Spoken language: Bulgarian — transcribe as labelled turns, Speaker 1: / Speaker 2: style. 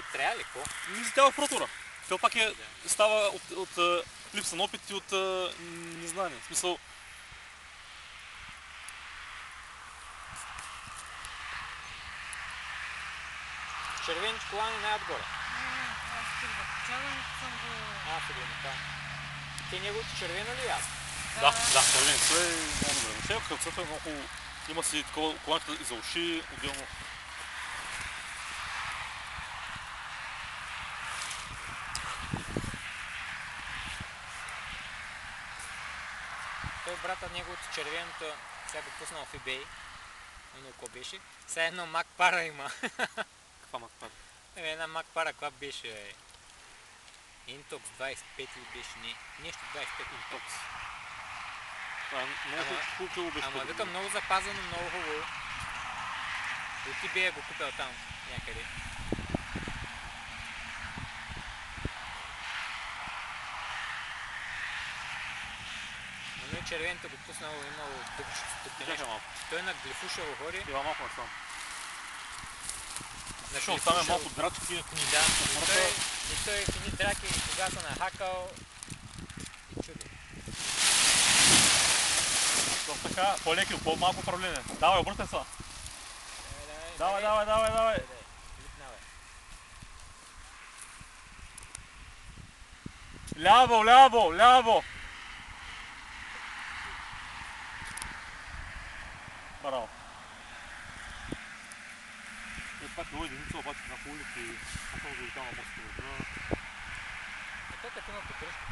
Speaker 1: Трябва ли? Какво?
Speaker 2: Тя в протора. Това пак става от липса на опит и от незнание. В смисъл...
Speaker 1: Червените колани най-отгоре.
Speaker 3: Да.
Speaker 1: Те неговото червено ли ясно?
Speaker 2: Да, червеното е много добре. Въобще кръвцата е много... Има си такова коланите и за уши, отделно.
Speaker 1: Той брата неговото червеното, сега го пуснал в eBay. Но какво беше? Сега едно макпара има.
Speaker 2: Каква макпара?
Speaker 1: Една макпара, каква беше? Intox 25 ли беше? Не, нещо 25 Intox.
Speaker 2: Много хубаво беше.
Speaker 1: Ама викам много запазено, много хубаво. От eBay го купил там някъде. Но и червеното го пуснало, имало дупчето нещо. Той на глифушево ходи.
Speaker 2: Това малко насам.
Speaker 1: Защото
Speaker 2: там е малко драчки.
Speaker 1: Да, и той в едни драки, кога са нахакал и чудо.
Speaker 2: Така, по-леки, по-малко управление. Давай, объртай са. Давай. Ляво! Браво. Пак много единица, обаче на улици и аз съм залетял на мостове.
Speaker 1: Той като има поддръжка.